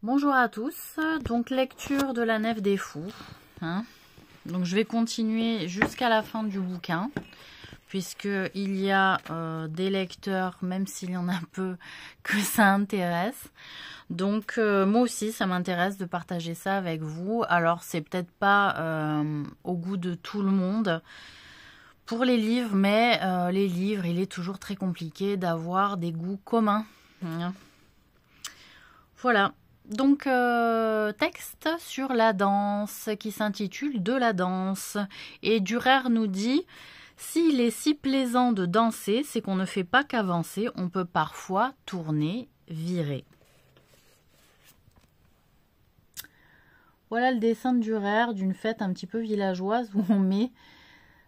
Bonjour à tous, donc lecture de la Nef des Fous. Donc je vais continuer jusqu'à la fin du bouquin, puisqu'il y a des lecteurs, même s'il y en a peu, que ça intéresse. Donc moi aussi ça m'intéresse de partager ça avec vous. Alors c'est peut-être pas au goût de tout le monde pour les livres, mais les livres, il est toujours très compliqué d'avoir des goûts communs. Voilà. Donc, texte sur la danse qui s'intitule « De la danse ». Et Dürer nous dit « S'il est si plaisant de danser, c'est qu'on ne fait pas qu'avancer, on peut parfois tourner, virer. » Voilà le dessin de Dürer d'une fête un petit peu villageoise où on met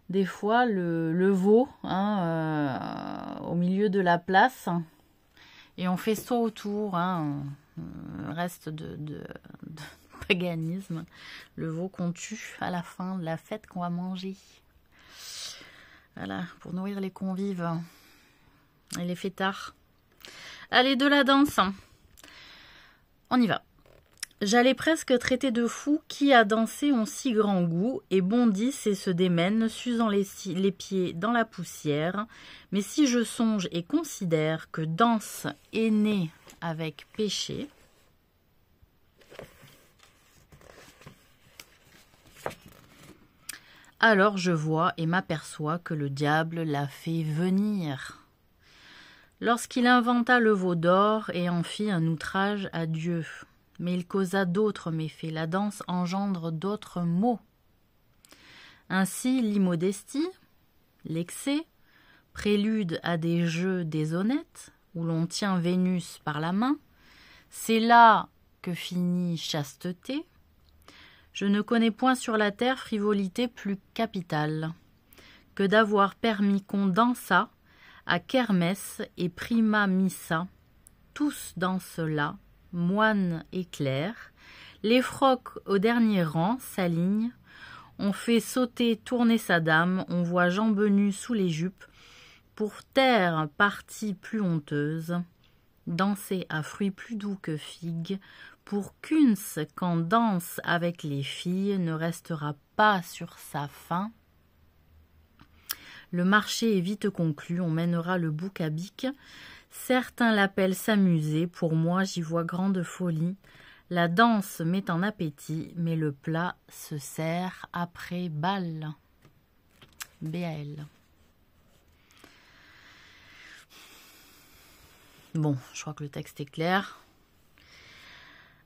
des fois le veau au milieu de la place et on fait saut autour, reste de paganisme, le veau qu'on tue à la fin de la fête qu'on va manger. Voilà, pour nourrir les convives et les fêtards. Allez, de la danse. On y va. J'allais presque traiter de fou qui a dansé en si grand goût et bondissent et se démènent, s'usant les pieds dans la poussière. Mais si je songe et considère que danse est née avec péché, alors je vois et m'aperçois que le diable l'a fait venir. Lorsqu'il inventa le veau d'or et en fit un outrage à Dieu, mais il causa d'autres méfaits. La danse engendre d'autres maux. Ainsi, l'immodestie, l'excès, prélude à des jeux déshonnêtes, où l'on tient Vénus par la main, c'est là que finit chasteté. Je ne connais point sur la terre frivolité plus capitale que d'avoir permis qu'on dansât à kermès et prima missa, tous dansent là, moines et clercs, les frocs au dernier rang s'alignent, on fait sauter, tourner sa dame, on voit jambes nues sous les jupes, pour taire partie plus honteuse, danser à fruits plus doux que figues, pour qu'Unce, quand danse avec les filles, ne restera pas sur sa faim. Le marché est vite conclu, on mènera le bouc à bique. Certains l'appellent s'amuser, pour moi j'y vois grande folie. La danse met en appétit, mais le plat se sert après bal. B.A.L. Bon, je crois que le texte est clair.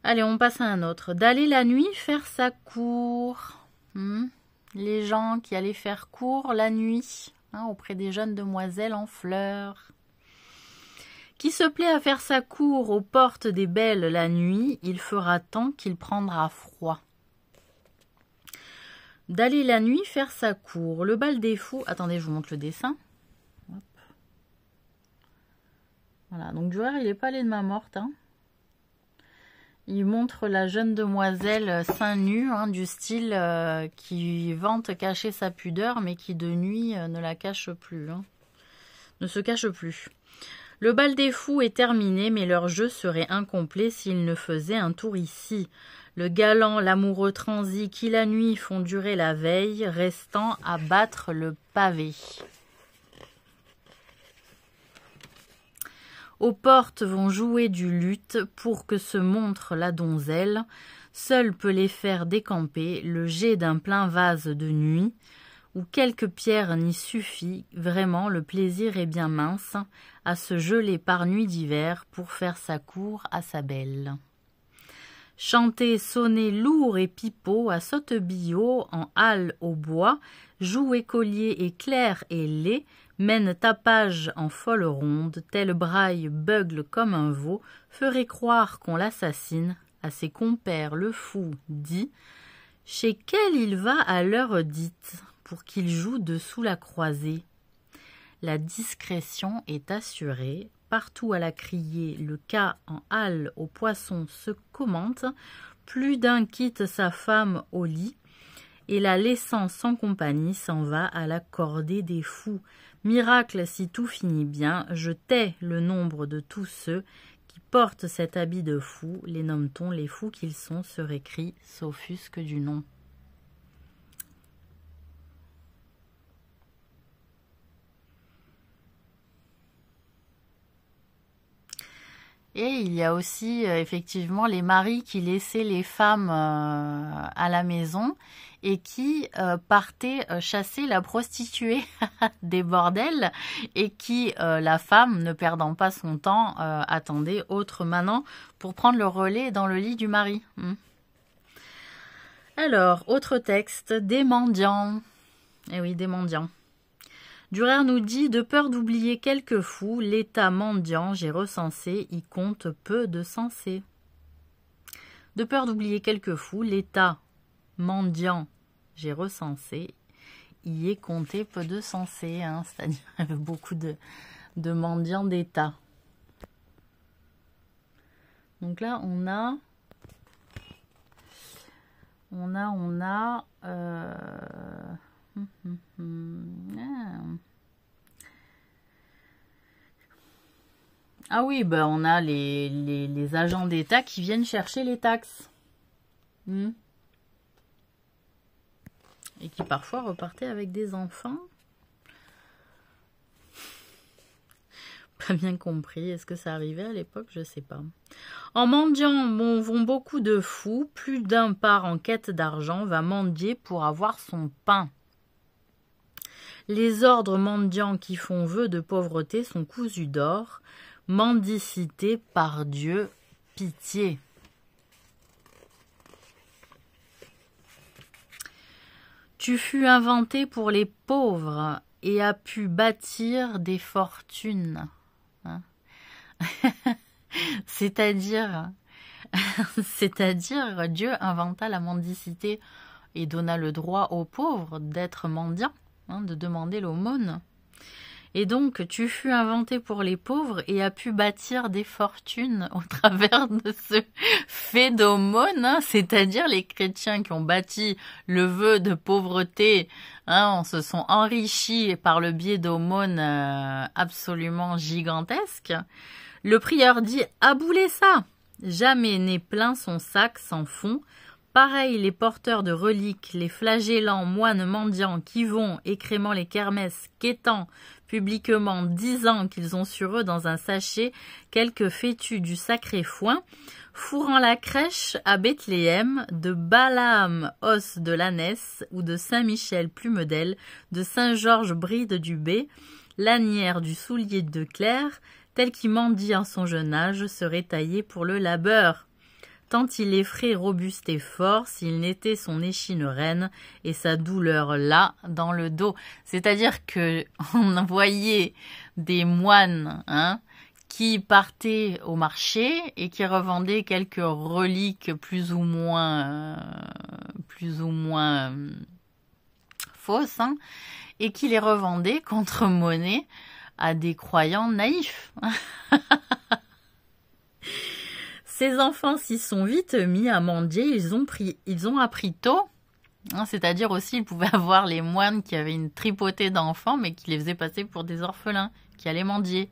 Allez, on passe à un autre. D'aller la nuit faire sa cour. Les gens qui allaient faire cour la nuit, auprès des jeunes demoiselles en fleurs. Qui se plaît à faire sa cour aux portes des belles la nuit, il fera tant qu'il prendra froid. D'aller la nuit faire sa cour. Le bal des fous. Attendez, je vous montre le dessin. Hop. Voilà, donc Dürer, il n'est pas allé de main morte. Il montre la jeune demoiselle seins nus, du style qui vante cacher sa pudeur, mais qui de nuit ne la cache plus. Ne se cache plus. Le bal des fous est terminé, mais leur jeu serait incomplet s'ils ne faisaient un tour ici. Le galant, l'amoureux transi qui la nuit font durer la veille, restant à battre le pavé. Aux portes vont jouer du luth pour que se montre la donzelle. Seul peut les faire décamper le jet d'un plein vase de nuit, où quelques pierres n'y suffit, vraiment le plaisir est bien mince, à se geler par nuit d'hiver pour faire sa cour à sa belle. Chanter, sonner lourd et pipeau à saute-billot en halle au bois, jouer collier et clair et lait, mène tapage en folle ronde, tel braille beugle comme un veau, ferait croire qu'on l'assassine, à ses compères le fou dit, chez quel il va à l'heure dite, pour qu'il joue dessous la croisée. La discrétion est assurée, partout à la criée, le cas en halle aux poissons se commente, plus d'un quitte sa femme au lit, et la laissant sans compagnie s'en va à la cordée des fous. Miracle, si tout finit bien, je tais le nombre de tous ceux qui portent cet habit de fou, les nomme-t-on, les fous qu'ils sont, se récrient, s'offusquent du nom. Et il y a aussi effectivement les maris qui laissaient les femmes à la maison et qui partaient chasser la prostituée des bordels et qui, la femme, ne perdant pas son temps, attendait autre manant pour prendre le relais dans le lit du mari. Alors, autre texte, des mendiants. Eh oui, des mendiants. Durer nous dit, de peur d'oublier quelques fous, l'état mendiant, j'ai recensé, y compte peu de sensés. De peur d'oublier quelques fous, l'état mendiant, j'ai recensé, y est compté peu de sensés, hein, c'est-à-dire beaucoup de mendiants d'état. Donc là, on a ah oui, ben on a les agents d'État qui viennent chercher les taxes. Et qui parfois repartaient avec des enfants. Pas bien compris. Est-ce que ça arrivait à l'époque? Je sais pas. En mendiant, vont beaucoup de fous. Plus d'un part en quête d'argent va mendier pour avoir son pain. Les ordres mendiants qui font vœu de pauvreté sont cousus d'or. Mendicité par Dieu, pitié. Tu fus inventé pour les pauvres et as pu bâtir des fortunes. Hein? C'est-à-dire, Dieu inventa la mendicité et donna le droit aux pauvres d'être mendiants, hein, de demander l'aumône. Et donc, tu fus inventé pour les pauvres et as pu bâtir des fortunes au travers de ce fait d'aumône, hein, c'est-à-dire les chrétiens qui ont bâti le vœu de pauvreté, hein, se sont enrichis par le biais d'aumônes absolument gigantesques. Le prieur dit « Aboulez ça !» Jamais n'est plein son sac sans fond. Pareil, les porteurs de reliques, les flagellants, moines mendiants qui vont, écrémant les kermesses, quêtant publiquement, disant qu'ils ont sur eux dans un sachet quelques fétus du sacré foin, fourrant la crèche à Bethléem, de Balaam, os de l'ânesse, ou de Saint-Michel, plume d'aile, de Saint-Georges, bride du Bé, lanière du soulier de Claire, tel qui mendie en son jeune âge, serait taillé pour le labeur. Tant il effraie robuste et fort, s'il n'était son échine reine et sa douleur là, dans le dos. C'est-à-dire que on voyait des moines, hein, qui partaient au marché et qui revendaient quelques reliques plus ou moins fausses, hein, et qui les revendaient contre monnaie à des croyants naïfs. Ces enfants s'y sont vite mis à mendier, ils ont appris tôt, hein, c'est-à-dire aussi ils pouvaient avoir les moines qui avaient une tripotée d'enfants mais qui les faisaient passer pour des orphelins, qui allaient mendier.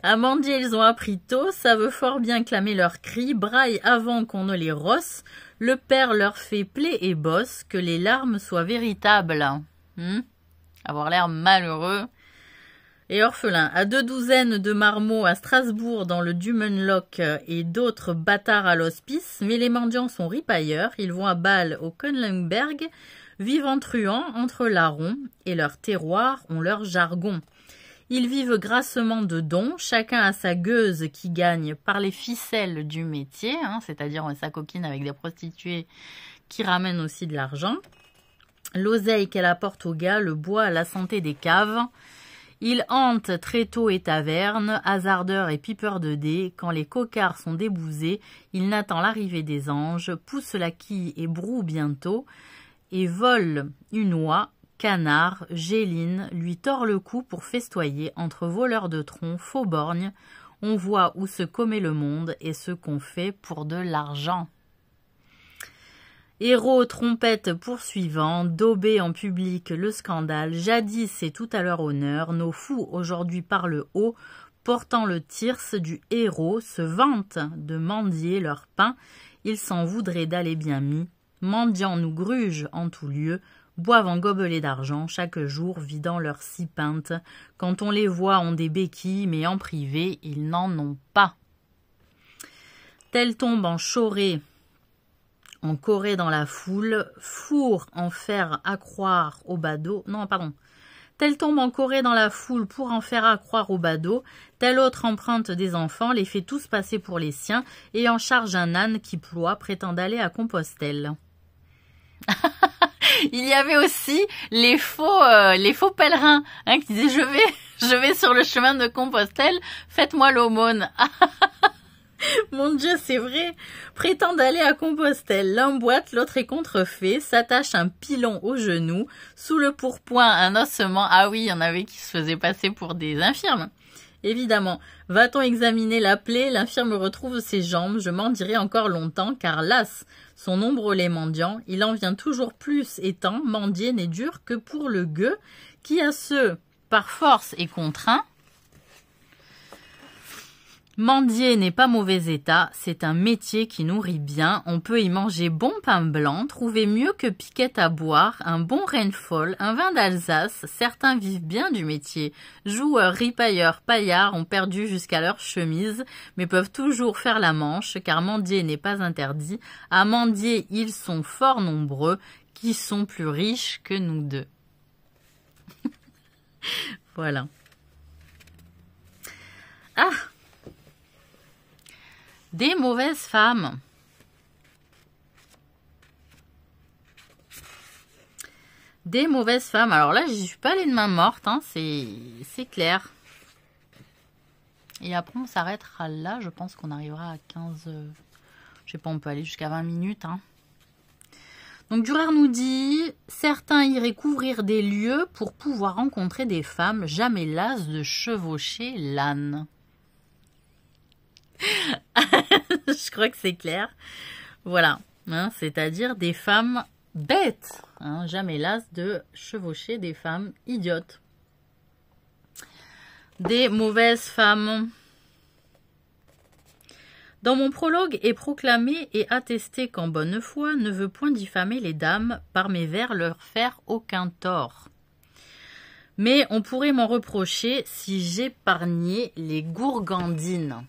À mendier, ils ont appris tôt, ça veut fort bien clamer leurs cris, braille avant qu'on ne les rosse, le père leur fait plaie et bosse, que les larmes soient véritables. Avoir l'air malheureux. Et orphelin, à 2 douzaines de marmots à Strasbourg dans le Dumenloch et d'autres bâtards à l'hospice, mais les mendiants sont ripailleurs, ils vont à Bâle au Königberg, vivent en truand entre larrons, et leurs terroirs ont leur jargon. Ils vivent grassement de dons, chacun a sa gueuse qui gagne par les ficelles du métier, hein, c'est-à-dire sa coquine avec des prostituées qui ramènent aussi de l'argent. L'oseille qu'elle apporte aux gars, le bois à la santé des caves. Il hante tréteaux et tavernes, hasardeurs et pipeurs de dés. Quand les cocards sont débousés, il n'attend l'arrivée des anges, pousse la quille et broue bientôt, et vole une oie, canard, géline, lui tord le cou pour festoyer entre voleurs de troncs, faux borgnes. On voit où se commet le monde et ce qu'on fait pour de l'argent. Héros, trompette poursuivant, daubé en public le scandale, jadis et tout à leur honneur, nos fous aujourd'hui parlent haut portant le thyrse du héros, se vantent de mendier leur pain, ils s'en voudraient d'aller bien mis, mendiant nous grugent en tout lieu, boivent en gobelets d'argent chaque jour, vidant leurs 6 pintes. Quand on les voit ont des béquilles, mais en privé, ils n'en ont pas. Tel tombe en choré, en corée dans la foule, four en faire accroire au badaud. Non, pardon. Tel tombe en corée dans la foule pour en faire accroire au badaud, tel autre emprunte des enfants, les fait tous passer pour les siens, et en charge un âne qui ploie, prétend aller à Compostelle. Il y avait aussi les faux pèlerins, hein, qui disaient je vais sur le chemin de Compostelle, faites-moi l'aumône. Mon Dieu, c'est vrai. Prétendent aller à Compostelle. L'un boite, l'autre est contrefait, s'attache un pilon au genou, sous le pourpoint un ossement. Ah oui, il y en avait qui se faisaient passer pour des infirmes. Évidemment, va-t-on examiner la plaie, l'infirme retrouve ses jambes, je m'en dirai encore longtemps, car las, sont nombreux les mendiants, il en vient toujours plus étant, mendier n'est dur que pour le gueux, qui à ceux, par force et contraint. Mendier n'est pas mauvais état, c'est un métier qui nourrit bien, on peut y manger bon pain blanc, trouver mieux que piquette à boire, un bon reinefol, un vin d'Alsace, certains vivent bien du métier. Joueurs, ripailleurs, paillards ont perdu jusqu'à leur chemise, mais peuvent toujours faire la manche, car mendier n'est pas interdit. À mendier, ils sont fort nombreux, qui sont plus riches que nous deux. Voilà. Ah! Des mauvaises femmes. Des mauvaises femmes. Alors là, je suis pas allée de main morte, hein, c'est clair. Et après, on s'arrêtera là. Je pense qu'on arrivera à 15... je sais pas, on peut aller jusqu'à 20 minutes. Hein. Donc Durer nous dit, certains iraient couvrir des lieux pour pouvoir rencontrer des femmes, jamais las de chevaucher l'âne. Je crois que c'est clair. Voilà, hein, c'est-à-dire des femmes bêtes, hein, jamais las de chevaucher des femmes idiotes. Des mauvaises femmes. Dans mon prologue est proclamé et attesté qu'en bonne foi ne veut point diffamer les dames par mes vers leur faire aucun tort. Mais on pourrait m'en reprocher si j'épargnais les gourgandines.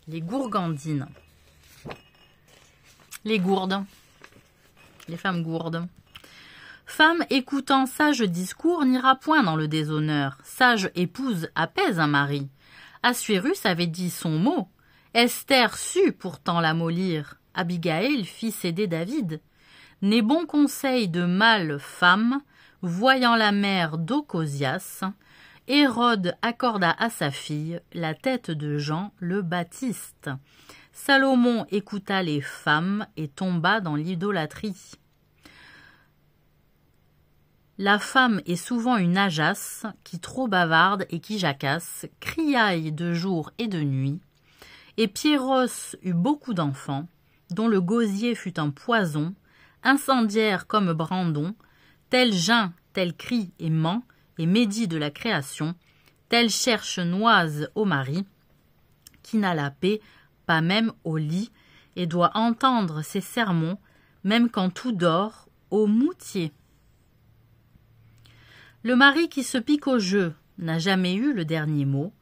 Les gourgandines. Les gourdes. Les femmes gourdes. Femme écoutant sage discours n'ira point dans le déshonneur. Sage épouse apaise un mari. Assuérus avait dit son mot. Esther sut pourtant l'amollir. Abigail fit céder David. N'est bon conseil de mâle femme, voyant la mère d'Ocosias, Hérode accorda à sa fille la tête de Jean le Baptiste. Salomon écouta les femmes et tomba dans l'idolâtrie. La femme est souvent une ajace qui trop bavarde et qui jacasse, criaille de jour et de nuit. Et Pierros eut beaucoup d'enfants, dont le gosier fut un poison, incendiaire comme Brandon, tel geint, tel crie et ment, et médit de la création, tel cherche noise au mari, qui n'a la paix, pas même au lit, et doit entendre ses sermons, même quand tout dort, au moutier. Le mari qui se pique au jeu n'a jamais eu le dernier mot,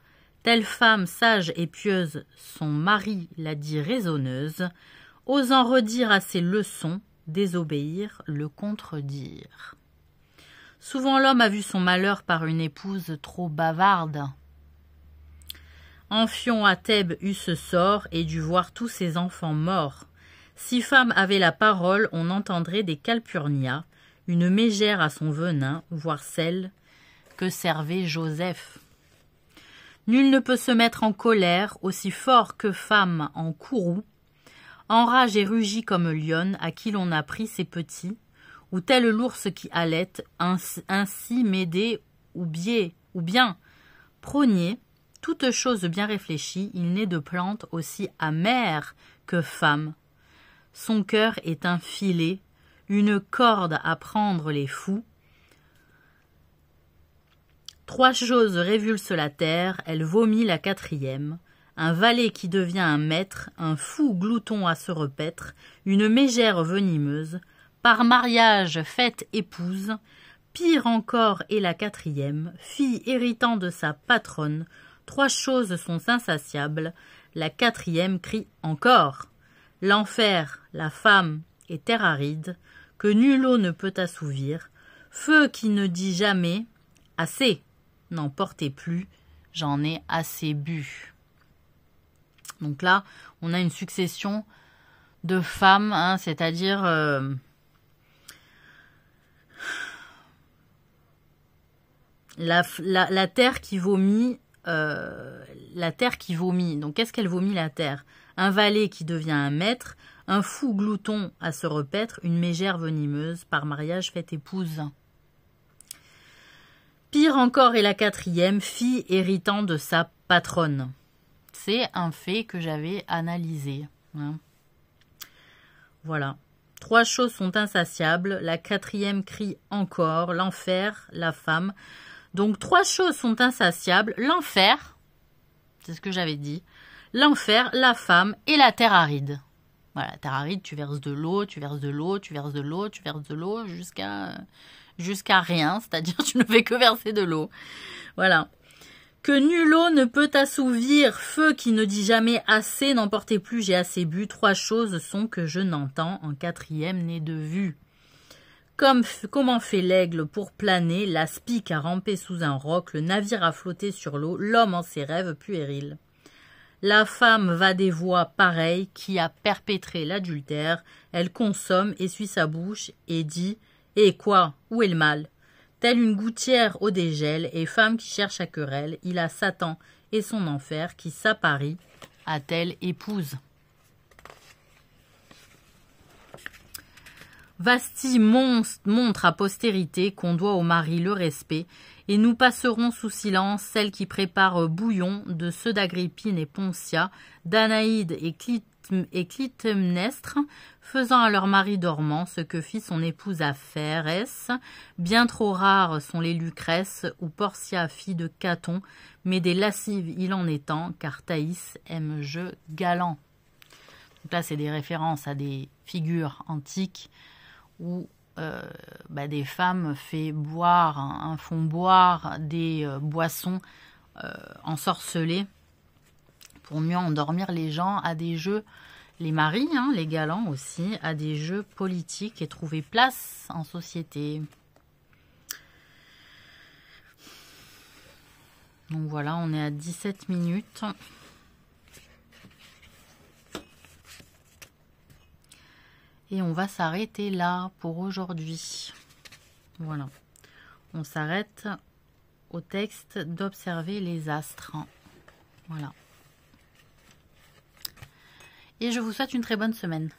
telle femme sage et pieuse, son mari l'a dit raisonneuse, osant redire à ses leçons, désobéir, le contredire. Souvent l'homme a vu son malheur par une épouse trop bavarde. Amphion à Thèbes eut ce sort et dut voir tous ses enfants morts. Si femme avait la parole, on entendrait des calpurnias, une mégère à son venin, voire celle que servait Joseph. Nul ne peut se mettre en colère, aussi fort que femme en courroux, enrage et rugit comme lionne à qui l'on a pris ses petits, ou tel l'ours qui allaite, ainsi m'aider ou bien prôner, toute chose bien réfléchie, il n'est de plante aussi amère que femme. Son cœur est un filet, une corde à prendre les fous. 3 choses révulsent la terre, elle vomit la 4e. Un valet qui devient un maître, un fou glouton à se repaître, une mégère venimeuse, par mariage faite épouse, pire encore est la 4e, fille héritant de sa patronne, 3 choses sont insatiables, la 4e crie encore. L'enfer, la femme et terre aride, que nulle eau ne peut assouvir, feu qui ne dit jamais « Assez, n'en portez plus, j'en ai assez bu ». Donc là, on a une succession de femmes, hein, c'est-à-dire la terre qui vomit. La terre qui vomit. Donc qu'est-ce qu'elle vomit, la terre? Un valet qui devient un maître, un fou glouton à se repaître, une mégère venimeuse, par mariage faite épouse. Pire encore est la 4e, fille héritant de sa patronne. C'est un fait que j'avais analysé. Hein. Voilà. 3 choses sont insatiables. La 4e crie encore. L'enfer, la femme. Donc 3 choses sont insatiables. L'enfer, c'est ce que j'avais dit. L'enfer, la femme et la terre aride. Voilà, la terre aride, tu verses de l'eau, tu verses de l'eau, tu verses de l'eau, tu verses de l'eau jusqu'à rien. C'est-à-dire tu ne fais que verser de l'eau. Voilà. Que nulle eau ne peut assouvir, feu qui ne dit jamais assez, n'emportez plus, j'ai assez bu. 3 choses sont que je n'entends, en 4e n'est de vue. Comment fait l'aigle pour planer, la spique à ramper sous un roc, le navire à flotter sur l'eau, l'homme en ses rêves puérils. La femme va des voies pareilles qui a perpétré l'adultère, elle consomme, essuie sa bouche et dit « Eh quoi, où est le mal ?» Telle une gouttière au dégel, et femme qui cherche à querelle, il a Satan et son enfer qui s'apparie à telle épouse. Vasti montre à postérité qu'on doit au mari le respect, et nous passerons sous silence celles qui préparent bouillon de ceux d'Agrippine et Poncia, d'Anaïde et Clytemnestre, faisant à leur mari dormant ce que fit son épouse à Phérès. Bien trop rares sont les Lucrèces ou Portia fille de Caton, mais des lascives il en est temps, car Thaïs aime jeu galant. Donc là, c'est des références à des figures antiques où des femmes font boire des boissons ensorcelées pour mieux endormir les gens à des jeux, les maris, hein, les galants aussi, à des jeux politiques et trouver place en société. Donc voilà, on est à 17 minutes. Et on va s'arrêter là pour aujourd'hui. Voilà. On s'arrête au texte d'observer les astres. Voilà. Et je vous souhaite une très bonne semaine.